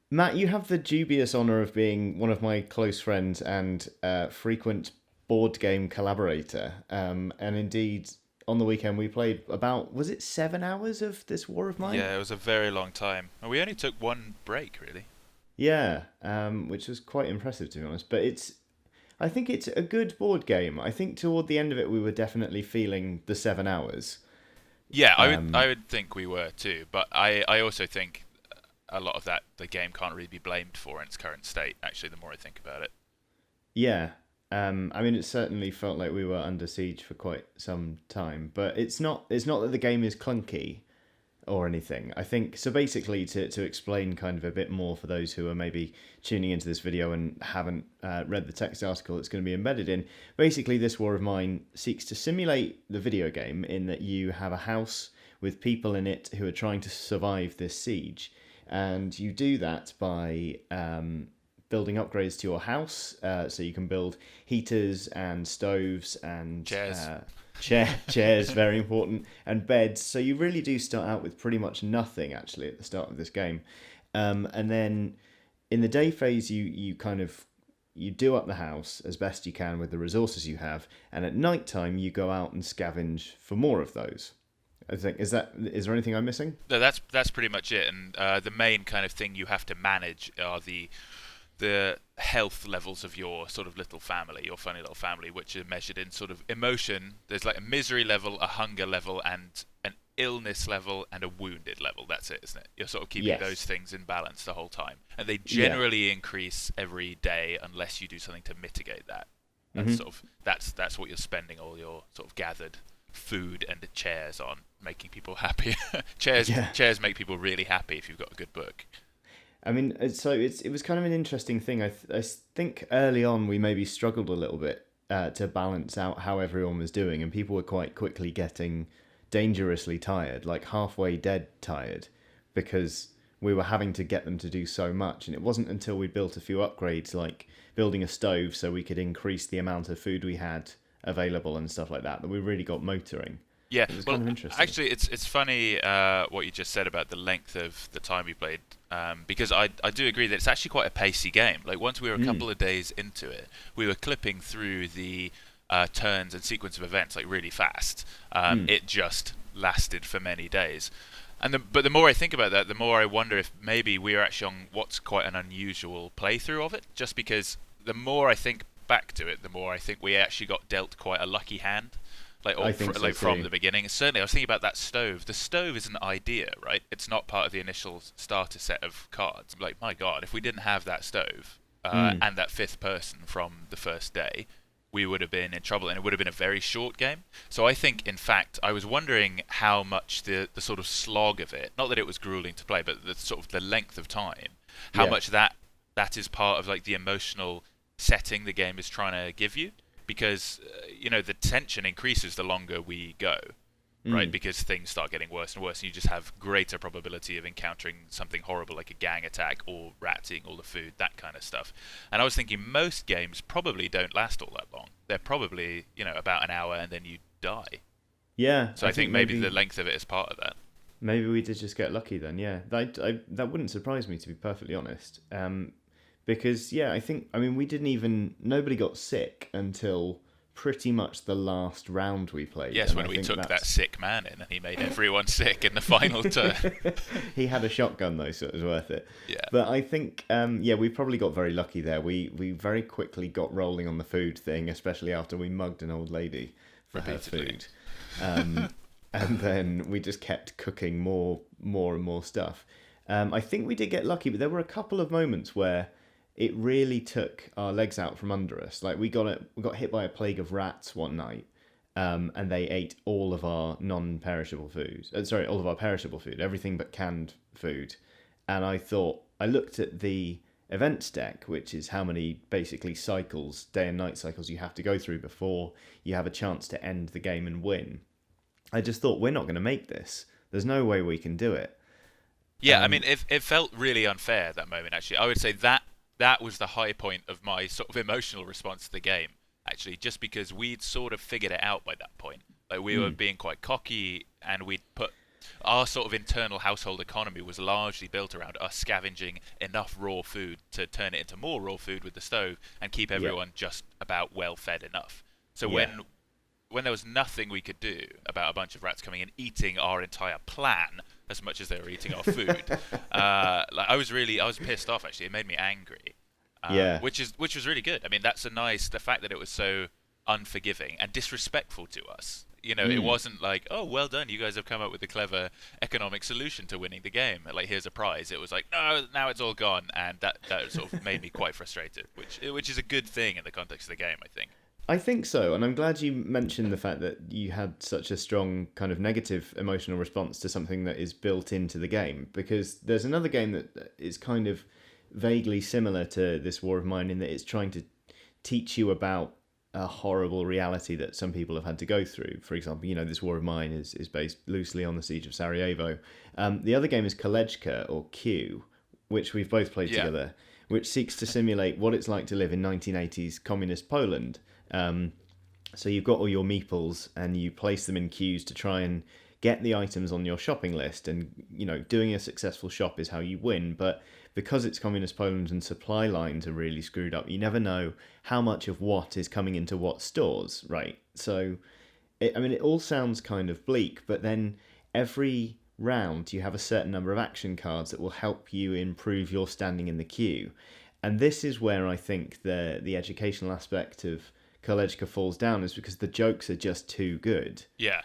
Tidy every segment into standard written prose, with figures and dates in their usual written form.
Matt, you have the dubious honor of being one of my close friends and frequent board game collaborator. And indeed, on the weekend we played about, was it 7 hours of this War of Mine? Yeah, it was a very long time. And we only took one break, really. Yeah, which was quite impressive to be honest. But I think it's a good board game. I think toward the end of it, we were definitely feeling the 7 hours. Yeah, Um, I would think we were too, but I also think a lot of that the game can't really be blamed for in its current state. Actually, the more I think about it. yeah, I mean, it certainly felt like we were under siege for quite some time. But it's not. It's not that the game is clunky or anything. I think so. Basically, to explain kind of a bit more for those who are maybe tuning into this video and haven't read the text article it's going to be embedded in, basically, this War of Mine seeks to simulate the video game in that you have a house with people in it who are trying to survive this siege, and you do that by building upgrades to your house. So you can build heaters and stoves and Cheers. chairs, very important, and beds. So you really do start out with pretty much nothing actually at the start of this game, and then in the day phase you kind of you do up the house as best you can with the resources you have, and at night time you go out and scavenge for more of those. I think is there anything I'm missing? No, that's pretty much it. And the main kind of thing you have to manage are the health levels of your sort of little family, your funny little family, which are measured in sort of emotion. There's like a misery level, a hunger level, and an illness level, and a wounded level. That's it, isn't it? You're sort of keeping those Yes. things in balance the whole time, and they Yeah. generally increase every day unless you do something to mitigate that. That's Hmm. sort of that's what you're spending all your sort of gathered food and chairs on, making people happy. chairs Yeah. chairs make people really happy if you've got a good book. I mean, it was kind of an interesting thing. I think early on we maybe struggled a little bit to balance out how everyone was doing, and people were quite quickly getting dangerously tired, like halfway dead tired, because we were having to get them to do so much. And it wasn't until we built a few upgrades, like building a stove so we could increase the amount of food we had available and stuff like that, that we really got motoring. Yeah, It was well, kind of interesting. actually, it's funny what you just said about the length of the time we played, because I do agree that it's actually quite a pacey game. Like once we were a Mm, couple of days into it, we were clipping through the turns and sequence of events like really fast. mm, It just lasted for many days, but the more I think about that, the more I wonder if maybe we are actually on what's quite an unusual playthrough of it. Just because the more I think back to it, the more I think we actually got dealt quite a lucky hand like I think so like from too. the beginning. Certainly, I was thinking about that stove. The stove is an idea, right? It's not part of the initial starter set of cards. Like, my God, if we didn't have that stove Mm, and that fifth person from the first day, we would have been in trouble, and it would have been a very short game. So I think, in fact, I was wondering how much the sort of slog of it, not that it was grueling to play, but the sort of the length of time, how yeah. much that is part of like the emotional setting the game is trying to give you, because the tension increases the longer we go, right? Mm. Because things start getting worse and worse, and you just have greater probability of encountering something horrible like a gang attack or rats eating all the food, that kind of stuff. And I was thinking most games probably don't last all that long. They're probably about an hour and then you die. Yeah, So I I think think maybe the length of it is part of that. maybe we did just get lucky then. Yeah, that wouldn't surprise me to be perfectly honest. Because yeah, I mean we didn't even nobody got sick until pretty much the last round we played, Yes, and when I we think took that that's sick man in and he made everyone sick in the final turn. he had a shotgun though, so it was worth it. Yeah, But I think yeah, we probably got very lucky there. We very quickly got rolling on the food thing, especially after we mugged an old lady for her repeatedly. food. Um, and then we just kept cooking more and more stuff. I think we did get lucky, but there were a couple of moments where it really took our legs out from under us. Like we got hit by a plague of rats one night, and they ate all of our non-perishable food. Sorry, all of our perishable food, everything but canned food. And I looked at the events deck, which is how many basically cycles, day and night cycles, you have to go through before you have a chance to end the game and win. I just thought we're not going to make this. There's no way we can do it. Yeah, I mean, Um, it felt really unfair that moment. Actually, I would say that was the high point of my sort of emotional response to the game. Actually, just because we'd sort of figured it out by that point. Like we were mm, being quite cocky, and we'd put our sort of internal household economy was largely built around us scavenging enough raw food to turn it into more raw food with the stove and keep Yeah, everyone just about well fed enough. So yeah, when there was nothing we could do about a bunch of rats coming and eating our entire plan as much as they were eating our food, like I was pissed off actually. It made me angry, yeah. which was really good. I mean, the fact that it was so unforgiving and disrespectful to us. You know, it Mm. wasn't like, oh, well done, you guys have come up with a clever economic solution to winning the game. Like, here's a prize. It was like, no, now it's all gone, and that sort of made me quite frustrated, which is a good thing in the context of the game, I think. I think so, and I'm glad you mentioned the fact that you had such a strong kind of negative emotional response to something that is built into the game, because there's another game that is kind of vaguely similar to this War of Mine in that it's trying to teach you about a horrible reality that some people have had to go through. For example, this War of Mine is based loosely on the siege of Sarajevo. The other game is Kolechka, or Q, which we've both played Yeah. together, which seeks to simulate what it's like to live in 1980s communist Poland. So you've got all your meeples and you place them in queues to try and get the items on your shopping list. And, doing a successful shop is how you win. But because it's communist Poland and supply lines are really screwed up, you never know how much of what is coming into what stores, right? So, it all sounds kind of bleak, but then every round you have a certain number of action cards that will help you improve your standing in the queue. And this is where I think the educational aspect of Kolechka falls down, is because the jokes are just too good. Yeah.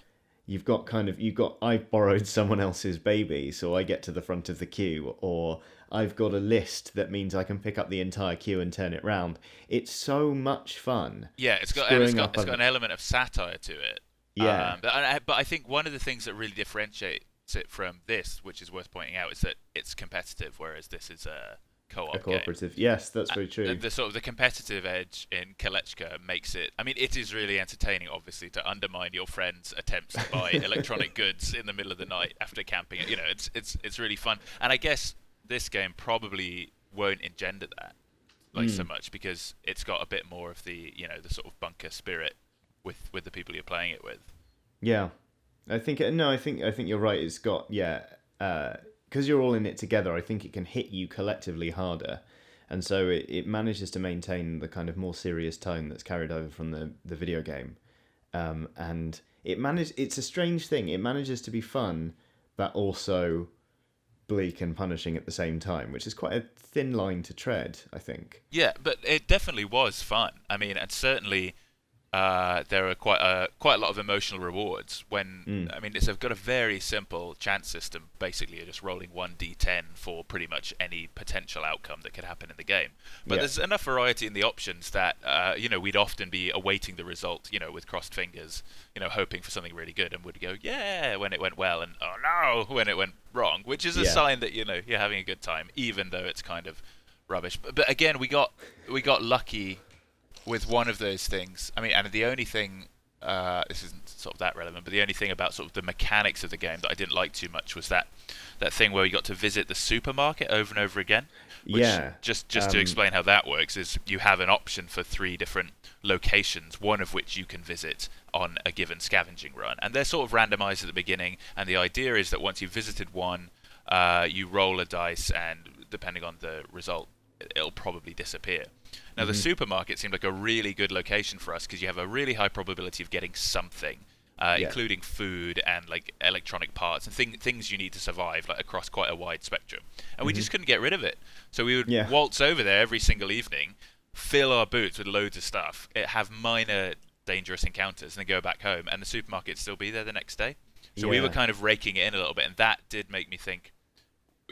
I've borrowed someone else's baby, so I get to the front of the queue, or I've got a list that means I can pick up the entire queue and turn it round. It's so much fun. Yeah, Screwing up it's got other. an element of satire to it. Yeah, But I think one of the things that really differentiates it from this, which is worth pointing out, is that it's competitive, whereas this is a a co-op game. cooperative. Yes, that's very The, true. the sort of the competitive edge in Kolechka makes it. I mean, it is really entertaining, obviously, to undermine your friend's attempts to buy electronic goods in the middle of the night after camping. You know, it's really fun, and I guess this game probably won't engender that like so much because it's got a bit more of the sort of bunker spirit with the people you're playing it with. Yeah, I think no, I think you're right. It's got because you're all in it together. I think it can hit you collectively harder, and so it manages to maintain the kind of more serious tone that's carried over from the video game. And it's a strange thing. It manages to be fun, but also bleak and punishing at the same time, which is quite a thin line to tread, I think. Yeah, but it definitely was fun. I mean, and certainly there are quite a lot of emotional rewards when I mean got a very simple chance system. Basically, you're just rolling 1d10 for pretty much any potential outcome that could happen in the game. But Yeah, there's enough variety in the options that we'd often be awaiting the result, with crossed fingers, hoping for something really good, and would go yeah when it went well, and oh no when it went wrong, which is a yeah, sign that you're having a good time, even though it's kind of rubbish. But again, we got lucky with one of those things. I mean, and the only thing, this isn't sort of that relevant, but the only thing about sort of the mechanics of the game that I didn't like too much was that thing where you got to visit the supermarket over and over again. Which yeah. just to explain how that works is you have an option for 3 different locations, one of which you can visit on a given scavenging run, and they're sort of randomized at the beginning. And the idea is that once you've visited one, you roll a dice, and depending on the result, it'll probably disappear. Now, the supermarket seemed like a really good location for us because you have a really high probability of getting something, Yeah. including food and like electronic parts and things you need to survive, like across quite a wide spectrum. And we just couldn't get rid of it, so we would Yeah. waltz over there every single evening, fill our boots with loads of stuff, have minor dangerous encounters, and then go back home, and the supermarket still be there the next day. So we were Yeah. kind of raking it in a little bit, and that did make me think,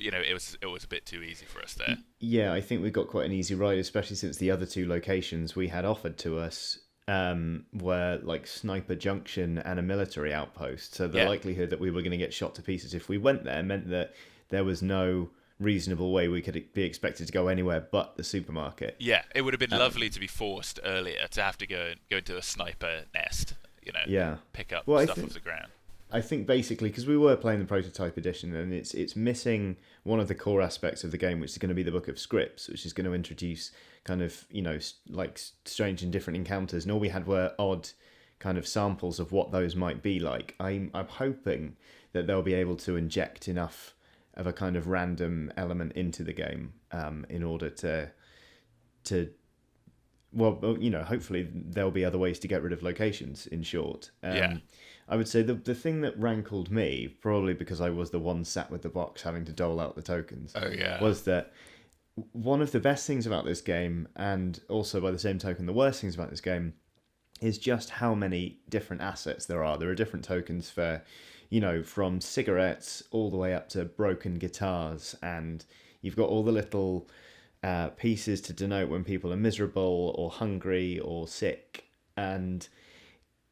it was a bit too easy for us there. Yeah, I think we got quite an easy ride, especially since the other 2 locations we had offered to us were like Sniper Junction and a military outpost. So the Yeah. likelihood that we were going to get shot to pieces if we went there meant that there was no reasonable way we could be expected to go anywhere but the supermarket. Yeah, it would have been lovely to be forced earlier to have to go into a sniper nest, Yeah. pick up Well, stuff off the ground. I think basically because we were playing the prototype edition and it's missing one of the core aspects of the game, which is going to be the book of scripts, which is going to introduce kind of like strange and different encounters, and all we had were odd kind of samples of what those might be like. I'm hoping that they'll be able to inject enough of a kind of random element into the game in order to well, hopefully there'll be other ways to get rid of locations, in short. Yeah. I would say the thing that rankled me, probably because I was the one sat with the box having to dole out the tokens, Oh yeah. was that one of the best things about this game, and also by the same token the worst things about this game, is just how many different assets there are. There are different tokens for, from cigarettes all the way up to broken guitars, and you've got all the little pieces to denote when people are miserable or hungry or sick, and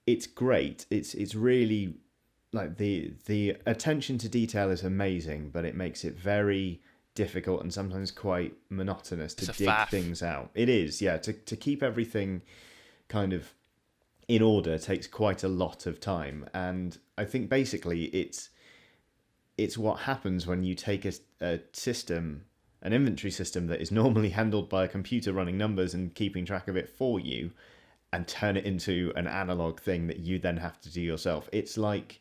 it's great. It's really like the attention to detail is amazing, but it makes it very difficult and sometimes quite monotonous to dig faff. things out. It is, yeah. To keep everything kind of in order takes quite a lot of time, and I think basically it's what happens when you take a system, an inventory system that is normally handled by a computer running numbers and keeping track of it for you, and turn it into an analog thing that you then have to do yourself. It's like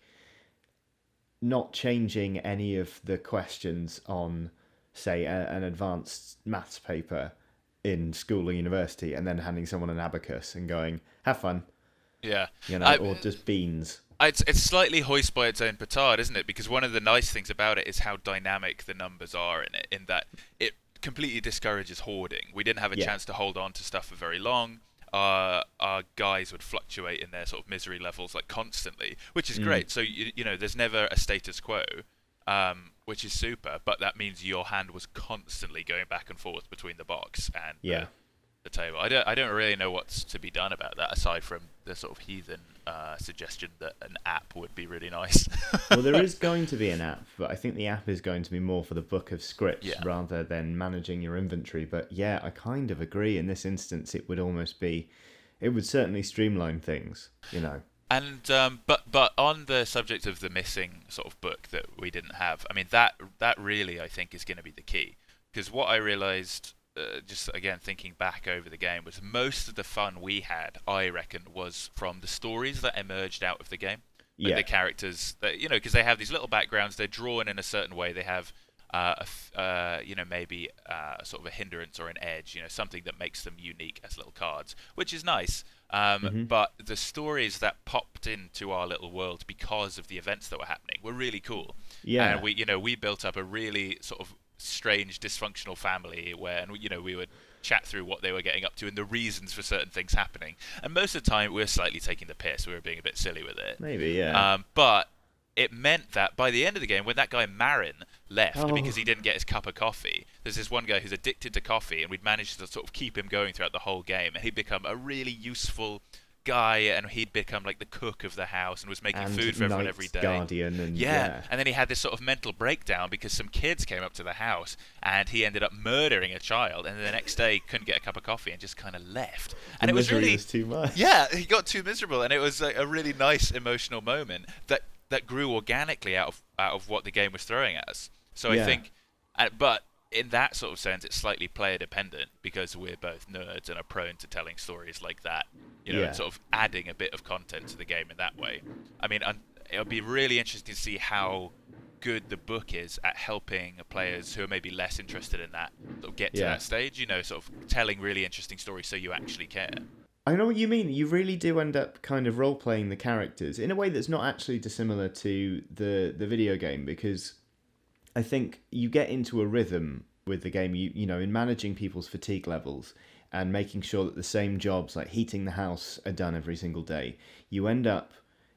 not changing any of the questions on, say, an advanced maths paper in school or university, and then handing someone an abacus and going, have fun. Yeah. Or just beans. It's slightly hoist by its own petard, isn't it? Because one of the nice things about it is how dynamic the numbers are in it, in that it completely discourages hoarding. We didn't have a chance to hold on to stuff for very long. Our guys would fluctuate in their sort of misery levels like constantly, which is great. So there's never a status quo, which is super. But that means your hand was constantly going back and forth between the box and the table. I don't really know what's to be done about that, aside from the sort of heathen suggestion that an app would be really nice. Well, there is going to be an app, but I think the app is going to be more for the book of scripts rather than managing your inventory. But yeah, I kind of agree. In this instance, it would certainly streamline things, And but on the subject of the missing sort of book that we didn't have, I mean that really I think is going to be the key, because what I realised. Just again thinking back over the game, was most of the fun we had, I reckon, was from the stories that emerged out of the game. Like the characters that because they have these little backgrounds, they're drawn in a certain way, they have maybe sort of a hindrance or an edge, something that makes them unique as little cards, which is nice. But the stories that popped into our little world because of the events that were happening were really cool. And we built up a really sort of strange dysfunctional family where we would chat through what they were getting up to and the reasons for certain things happening, and most of the time we were slightly taking the piss, we were being a bit silly with it, maybe, but it meant that by the end of the game, when that guy Marin left because he didn't get his cup of coffee, there's this one guy who's addicted to coffee, and we'd managed to sort of keep him going throughout the whole game, and he'd become a really useful guy, and he'd become like the cook of the house and was making food for everyone every day. Guardian and and then he had this sort of mental breakdown because some kids came up to the house and he ended up murdering a child, and the next day couldn't get a cup of coffee and just kind of left. And it was really too much. Yeah, he got too miserable, and it was a really nice emotional moment that grew organically out of what the game was throwing at us. So I think, but in that sort of sense, it's slightly player dependent because we're both nerds and are prone to telling stories like that, and sort of adding a bit of content to the game in that way. I mean, it'll be really interesting to see how good the book is at helping players who are maybe less interested in that sort of get to that stage, sort of telling really interesting stories so you actually care. I know what you mean. You really do end up kind of role-playing the characters in a way that's not actually dissimilar to the video game, because I think you get into a rhythm with the game, in managing people's fatigue levels and making sure that the same jobs, like heating the house, are done every single day. You end up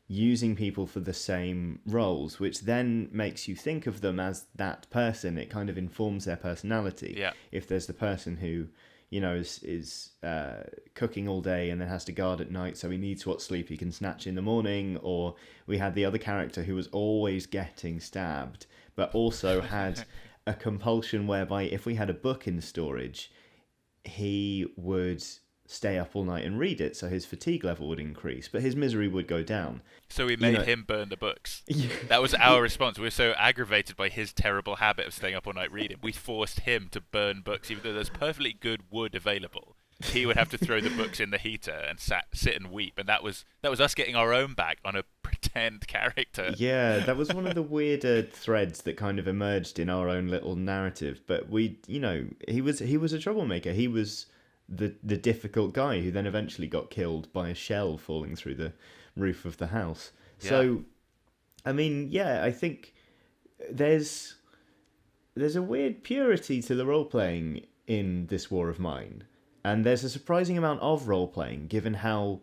using people for the same roles, which then makes you think of them as that person. It kind of informs their personality. Yeah. If there's the person who, is cooking all day and then has to guard at night, so he needs what sleep he can snatch in the morning, or we had the other character who was always getting stabbed, but also had a compulsion whereby if we had a book in storage, he would stay up all night and read it, so his fatigue level would increase, but his misery would go down. So we made him burn the books. That was our response. We were so aggravated by his terrible habit of staying up all night reading. We forced him to burn books, even though there's perfectly good wood available. he would have to throw the books in the heater and sit and weep, and that was us getting our own back on a pretend character. Yeah, that was one of the weirder threads that kind of emerged in our own little narrative. But he was a troublemaker. He was the difficult guy who then eventually got killed by a shell falling through the roof of the house. Yeah, So, I mean, yeah, I think there's there's a weird purity to the role playing in this War of Mine, and there's a surprising amount of role playing given how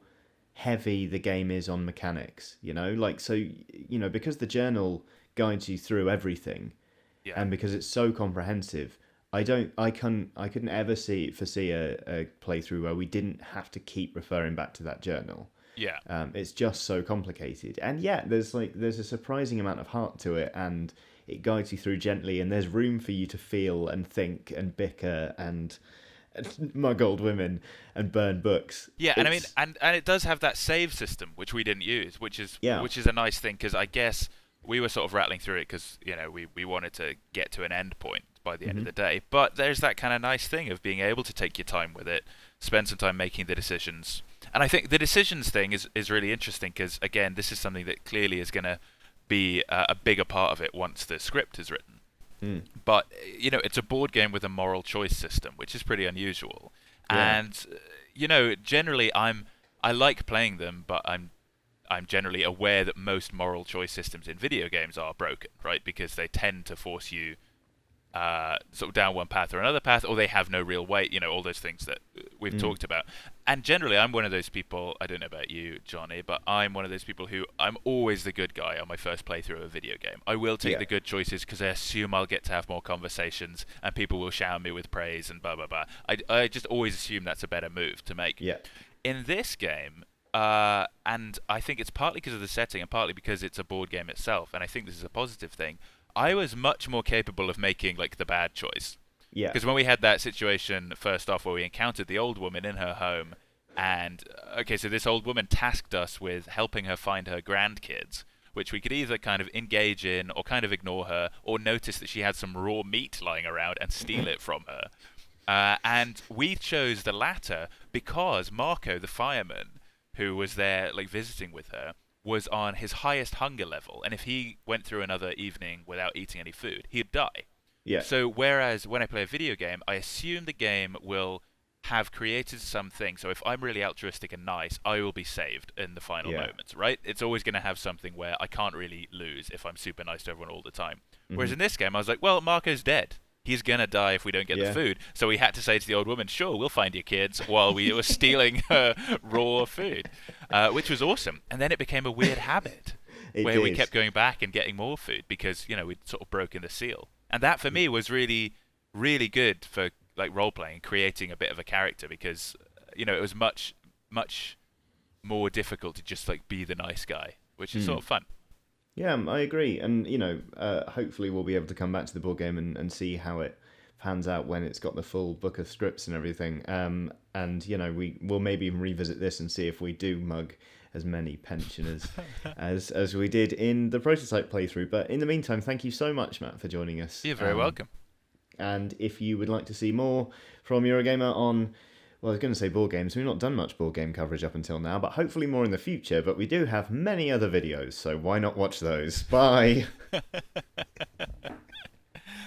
heavy the game is on mechanics. Because the journal guides you through everything, yeah, and because it's so comprehensive. I couldn't ever foresee a playthrough where we didn't have to keep referring back to that journal. yeah. It's just so complicated, and yet there's a surprising amount of heart to it, and it guides you through gently, and there's room for you to feel and think and bicker and mug old women and burn books. Yeah, and I mean, and it does have that save system, which we didn't use, Yeah. which is a nice thing because I guess we were sort of rattling through it because we wanted to get to an end point by the end of Hmm. the day. But there's that kind of nice thing of being able to take your time with it, spend some time making the decisions, and I think the decisions thing is really interesting because again, this is something that clearly is going to be a bigger part of it once the script is written. Mm. But it's a board game with a moral choice system, which is pretty unusual. Yeah. And generally I like playing them, but I'm generally aware that most moral choice systems in video games are broken, right? Because they tend to force you sort of down one path or another path, or they have no real weight. All those things that we've talked about. And generally, I'm one of those people. I don't know about you, Johnny, but I'm one of those people who I'm always the good guy on my first playthrough of a video game. I will take Yeah. the good choices because I assume I'll get to have more conversations and people will shower me with praise and blah blah blah. I just always assume that's a better move to make. Yeah. In this game, and I think it's partly because of the setting and partly because it's a board game itself, and I think this is a positive thing. I was much more capable of making like the bad choice. Yeah. Because when we had that situation first off where we encountered the old woman in her home, and okay, so this old woman tasked us with helping her find her grandkids, which we could either kind of engage in or kind of ignore her, or notice that she had some raw meat lying around and steal it from her. And we chose the latter because Marco, the fireman, who was there like visiting with her, was on his highest hunger level, and if he went through another evening without eating any food, he'd die. Yeah. So whereas when I play a video game, I assume the game will have created something. So if I'm really altruistic and nice, I will be saved in the final Yeah. moments, right? It's always going to have something where I can't really lose if I'm super nice to everyone all the time. Whereas Mhm. in this game, I was like, well, Marco's dead. He's going to die if we don't get Yeah. the food. So we had to say to the old woman, sure, we'll find your kids while we were stealing her raw food, which was awesome. And then it became a weird habit It where we did. kept going back and getting more food because, we'd sort of broken the seal. And that for me was really, really good for like role playing, creating a bit of a character because, it was much, much more difficult to just like be the nice guy, which is sort of fun. Yeah, I agree, and hopefully we'll be able to come back to the board game and see how it pans out when it's got the full book of scripts and everything. And we'll maybe even revisit this and see if we do mug as many pensioners as we did in the prototype playthrough. But in the meantime, thank you so much, Matt, for joining us. You're very welcome. And if you would like to see more from Eurogamer on, well, I was going to say board games. We've not done much board game coverage up until now, but hopefully more in the future. But we do have many other videos, so why not watch those? Bye!